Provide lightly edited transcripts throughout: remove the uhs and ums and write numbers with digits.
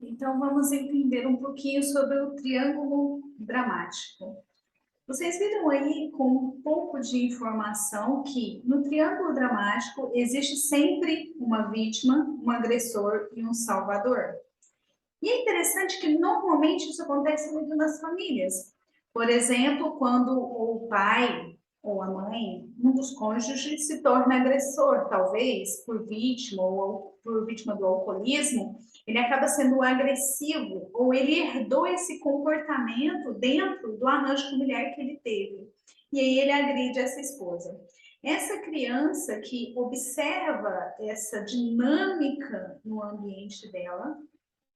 Então, vamos entender um pouquinho sobre o triângulo dramático. Vocês viram aí com um pouco de informação que no triângulo dramático existe sempre uma vítima, um agressor e um salvador. E é interessante que normalmente isso acontece muito nas famílias. Por exemplo, quando o pai ou a mãe, um dos cônjuges, se torna agressor, talvez por vítima ou por vítima do alcoolismo, ele acaba sendo agressivo ou ele herdou esse comportamento dentro do arranjo familiar que ele teve. E aí ele agride essa esposa. Essa criança que observa essa dinâmica no ambiente dela,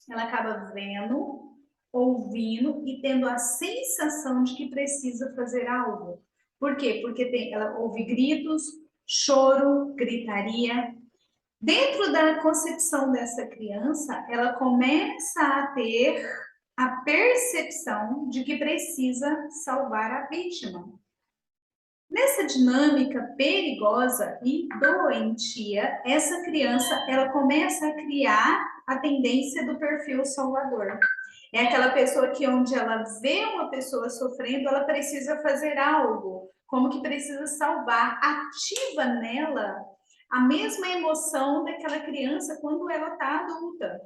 ela acaba vendo, ouvindo e tendo a sensação de que precisa fazer algo. Por quê? Porque ela ouve gritos, choro, gritaria. Dentro da concepção dessa criança, ela começa a ter a percepção de que precisa salvar a vítima. Nessa dinâmica perigosa e doentia, essa criança ela começa a criar a tendência do perfil salvador. É aquela pessoa que onde ela vê uma pessoa sofrendo, ela precisa fazer algo, como que precisa salvar, ativa nela a mesma emoção daquela criança quando ela está adulta.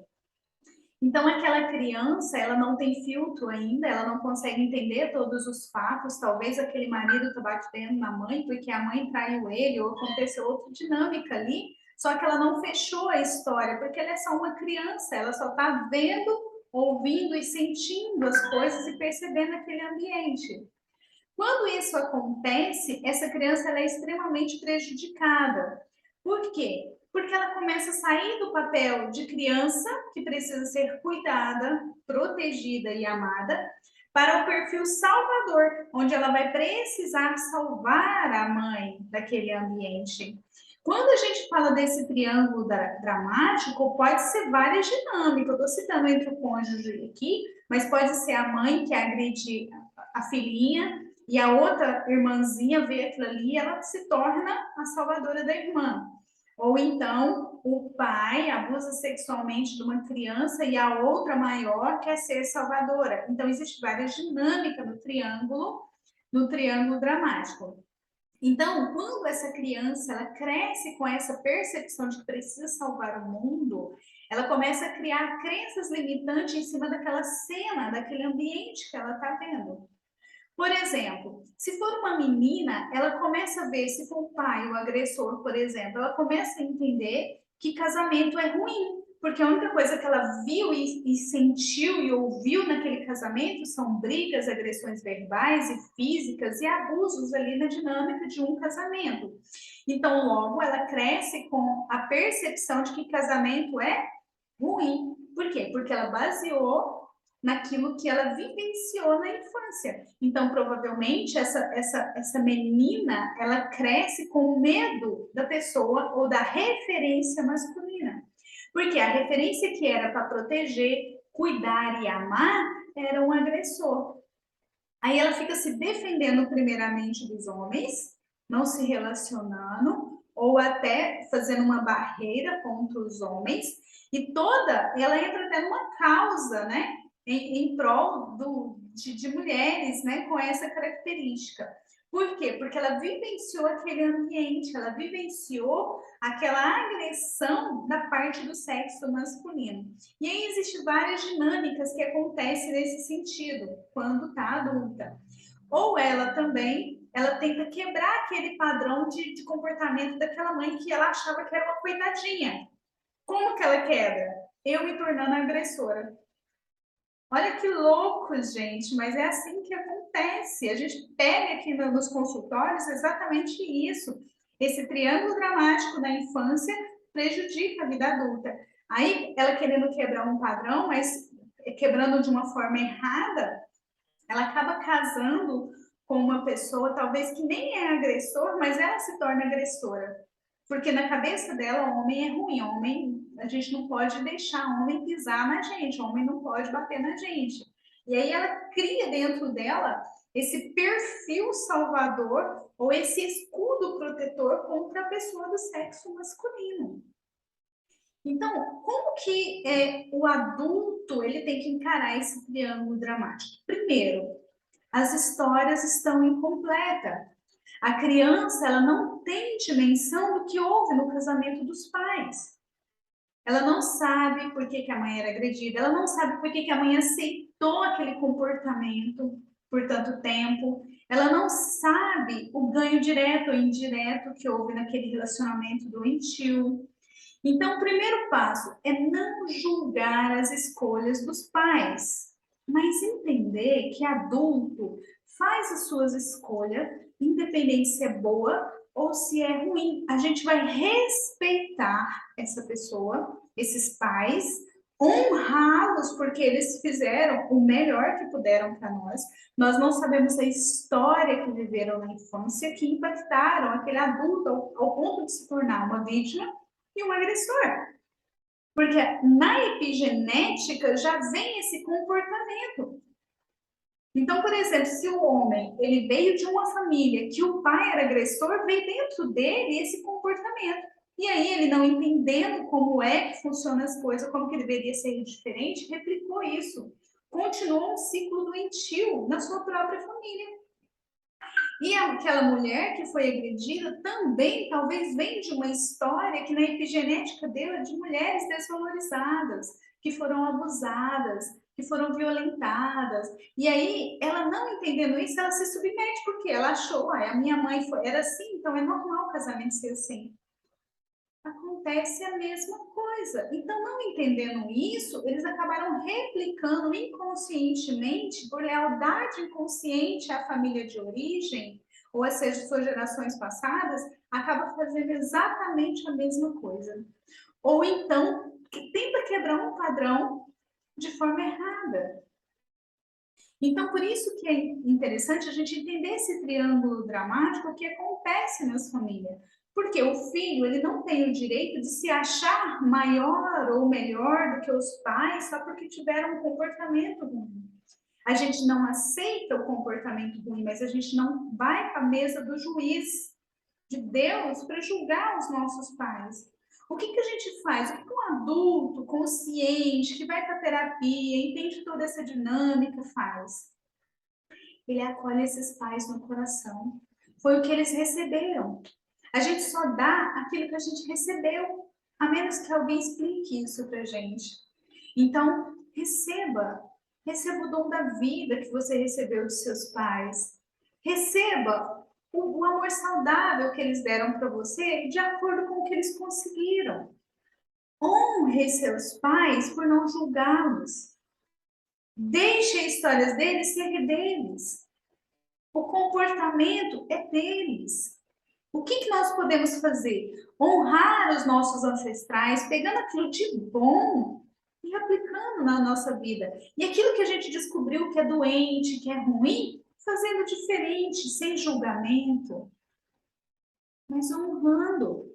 Então, aquela criança, ela não tem filtro ainda, ela não consegue entender todos os fatos. Talvez aquele marido está batendo na mãe porque a mãe traiu ele, ou aconteceu outra dinâmica ali. Só que ela não fechou a história, porque ela é só uma criança, ela só está vendo, ouvindo e sentindo as coisas e percebendo aquele ambiente. Quando isso acontece, essa criança ela é extremamente prejudicada. Por quê? Porque ela começa a sair do papel de criança, que precisa ser cuidada, protegida e amada, para o perfil salvador, onde ela vai precisar salvar a mãe daquele ambiente. Quando a gente fala desse triângulo dramático, pode ser várias dinâmicas. Eu estou citando entre o cônjuge aqui, mas pode ser a mãe que agride a filhinha, e a outra irmãzinha vê aquilo ali e ela se torna a salvadora da irmã. Ou então o pai abusa sexualmente de uma criança e a outra maior quer ser salvadora. Então existe várias dinâmicas no triângulo dramático. Então, quando essa criança ela cresce com essa percepção de que precisa salvar o mundo, ela começa a criar crenças limitantes em cima daquela cena, daquele ambiente que ela está vendo. Por exemplo, se for uma menina, ela começa a ver, se for o pai, o agressor, por exemplo, ela começa a entender que casamento é ruim, porque a única coisa que ela viu e sentiu e ouviu naquele casamento são brigas, agressões verbais e físicas e abusos ali na dinâmica de um casamento. Então, logo, ela cresce com a percepção de que casamento é ruim. Por quê? Porque ela baseou naquilo que ela vivenciou na infância. Então, provavelmente, essa menina, ela cresce com medo da pessoa ou da referência masculina. Porque a referência que era para proteger, cuidar e amar era um agressor. Aí ela fica se defendendo primeiramente dos homens, não se relacionando, ou até fazendo uma barreira contra os homens, e toda ela entra até numa causa, né? Em prol de mulheres, né? Com essa característica. Por quê? Porque ela vivenciou aquele ambiente, ela vivenciou aquela agressão da parte do sexo masculino. E aí existem várias dinâmicas que acontecem nesse sentido, quando está adulta. Ou ela também, ela tenta quebrar aquele padrão de comportamento daquela mãe que ela achava que era uma coitadinha. Como que ela quebra? Eu me tornando agressora. Olha que louco, gente, mas é assim que acontece. A gente pega aqui nos consultórios exatamente isso. Esse triângulo dramático da infância prejudica a vida adulta. Aí ela querendo quebrar um padrão, mas quebrando de uma forma errada, ela acaba casando com uma pessoa, talvez que nem é agressor, mas ela se torna agressora. Porque na cabeça dela, o homem é ruim, homem, a gente não pode deixar o homem pisar na gente, o homem não pode bater na gente. E aí ela cria dentro dela esse perfil salvador ou esse escudo protetor contra a pessoa do sexo masculino. Então, como que o adulto ele tem que encarar esse triângulo dramático? Primeiro, as histórias estão incompletas. A criança ela não tem dimensão do que houve no casamento dos pais. Ela não sabe por que a mãe era agredida, ela não sabe por que a mãe aceitou aquele comportamento por tanto tempo, ela não sabe o ganho direto ou indireto que houve naquele relacionamento doentio. Então, o primeiro passo é não julgar as escolhas dos pais, mas entender que adulto faz as suas escolhas, independente se é boa ou se é ruim. A gente vai respeitar essa pessoa, esses pais, honrá-los porque eles fizeram o melhor que puderam para nós. Nós não sabemos a história que viveram na infância, que impactaram aquele adulto ao ponto de se tornar uma vítima e um agressor. Porque na epigenética já vem esse comportamento. Então, por exemplo, se o homem ele veio de uma família que o pai era agressor, veio dentro dele esse comportamento. E aí ele não entendendo como é que funcionam as coisas, como que deveria ser diferente, replicou isso. Continuou um ciclo doentio na sua própria família. E aquela mulher que foi agredida também talvez vem de uma história que na epigenética dela é de mulheres desvalorizadas, que foram abusadas, que foram violentadas. E aí, ela não entendendo isso, ela se submete, porque ela achou, a minha mãe era assim, então é normal o casamento ser assim. Acontece a mesma coisa. Então, não entendendo isso, eles acabaram replicando inconscientemente, por lealdade inconsciente à família de origem, ou a seja, suas gerações passadas, acaba fazendo exatamente a mesma coisa. Ou então, tenta quebrar um padrão de forma errada. Então, por isso que é interessante a gente entender esse triângulo dramático que acontece nas famílias. Porque o filho ele não tem o direito de se achar maior ou melhor do que os pais só porque tiveram um comportamento ruim. A gente não aceita o comportamento ruim, mas a gente não vai para a mesa do juiz de Deus para julgar os nossos pais. O que a gente faz? O que um adulto consciente, que vai para terapia, entende toda essa dinâmica, faz? Ele acolhe esses pais no coração. Foi o que eles receberam. A gente só dá aquilo que a gente recebeu, a menos que alguém explique isso para a gente. Então, receba o dom da vida que você recebeu dos seus pais. Receba o amor saudável que eles deram para você de acordo com o que eles conseguiram. Honre seus pais por não julgá-los. Deixe as histórias deles ser deles. O comportamento é deles. O que nós podemos fazer? Honrar os nossos ancestrais, pegando aquilo de bom e aplicando na nossa vida. E aquilo que a gente descobriu que é doente, que é ruim, fazendo diferente, sem julgamento, mas honrando.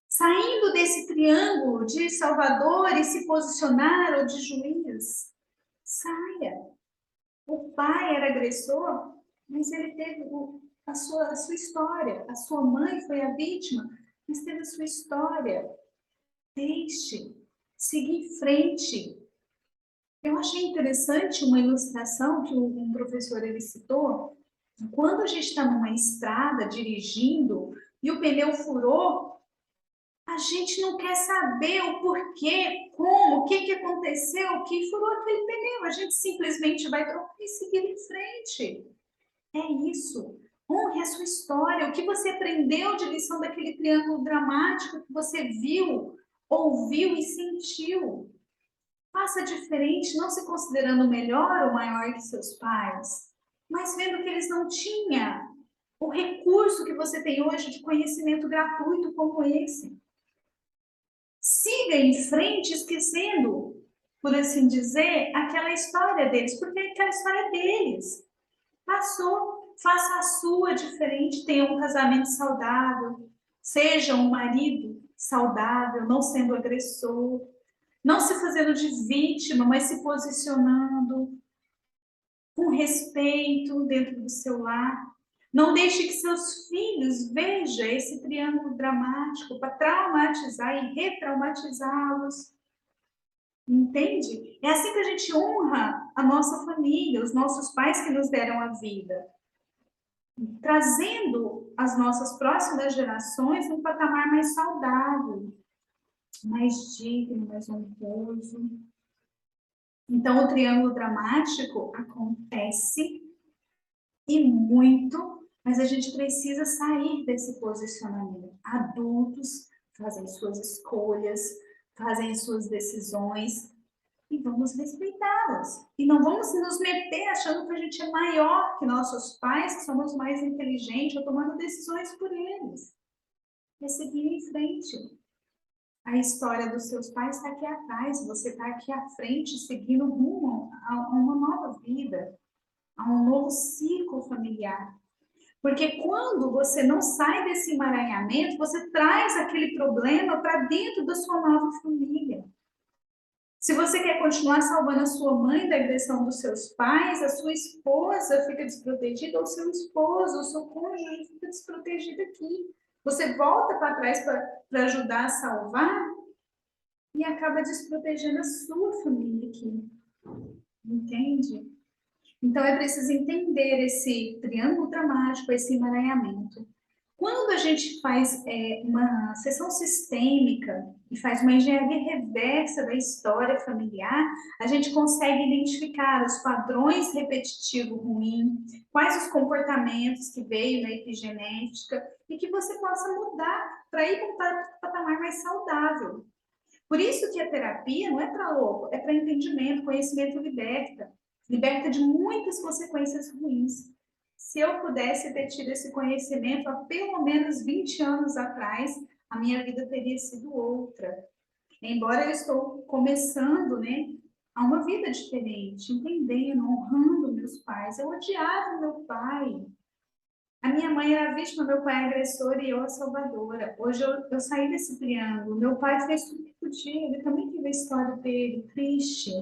Saindo desse triângulo de salvador e se posicionar ou de juiz. Saia. O pai era agressor, mas ele teve a sua história. A sua mãe foi a vítima, mas teve a sua história. Deixe, siga em frente. Eu achei interessante uma ilustração que um professor ele citou. Quando a gente está numa estrada dirigindo e o pneu furou, a gente não quer saber o porquê, como, o que aconteceu, que furou aquele pneu. A gente simplesmente vai trocar e seguir em frente. É isso. Honre a sua história, o que você aprendeu de lição daquele triângulo dramático que você viu, ouviu e sentiu. Faça diferente, não se considerando melhor ou maior que seus pais, mas vendo que eles não tinham o recurso que você tem hoje de conhecimento gratuito como esse. Siga em frente esquecendo, por assim dizer, aquela história deles, porque aquela história é deles. Passou, faça a sua diferente, tenha um casamento saudável, seja um marido saudável, não sendo agressor, não se fazendo de vítima, mas se posicionando com respeito dentro do seu lar. Não deixe que seus filhos vejam esse triângulo dramático para traumatizar e retraumatizá-los. Entende? É assim que a gente honra a nossa família, os nossos pais que nos deram a vida, trazendo as nossas próximas gerações num patamar mais saudável, mais digno, mais honroso. Então, o triângulo dramático acontece e muito, mas a gente precisa sair desse posicionamento. Adultos fazem suas escolhas, fazem suas decisões e vamos respeitá-las. E não vamos nos meter achando que a gente é maior que nossos pais, que somos mais inteligentes, ou tomando decisões por eles. É seguir em frente. A história dos seus pais está aqui atrás, você está aqui à frente, seguindo rumo a uma nova vida, a um novo ciclo familiar. Porque quando você não sai desse emaranhamento, você traz aquele problema para dentro da sua nova família. Se você quer continuar salvando a sua mãe da agressão dos seus pais, a sua esposa fica desprotegida, ou seu esposo, ou seu cônjuge fica desprotegido aqui. Você volta para trás para ajudar a salvar e acaba desprotegendo a sua família aqui. Entende? Então, é preciso entender esse triângulo dramático, esse emaranhamento. Quando a gente faz uma sessão sistêmica e faz uma engenharia reversa da história familiar, a gente consegue identificar os padrões repetitivos ruins, quais os comportamentos que veio na epigenética e que você possa mudar para ir para um patamar mais saudável. Por isso que a terapia não é para louco, é para entendimento, conhecimento liberta. Liberta de muitas consequências ruins. Se eu pudesse ter tido esse conhecimento há pelo menos 20 anos atrás, a minha vida teria sido outra. Embora eu estou começando, né, a uma vida diferente, entendendo, honrando meus pais. Eu odiava meu pai. A minha mãe era vítima, meu pai é agressor e eu a salvadora. Hoje eu saí desse triângulo. Meu pai fez tudo que podia, ele também teve a história dele, triste.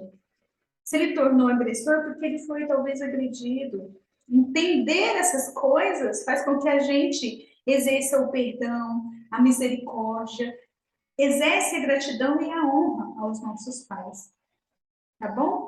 Se ele tornou agressor, porque ele foi talvez agredido. Entender essas coisas faz com que a gente exerça o perdão, a misericórdia, exerce a gratidão e a honra aos nossos pais. Tá bom?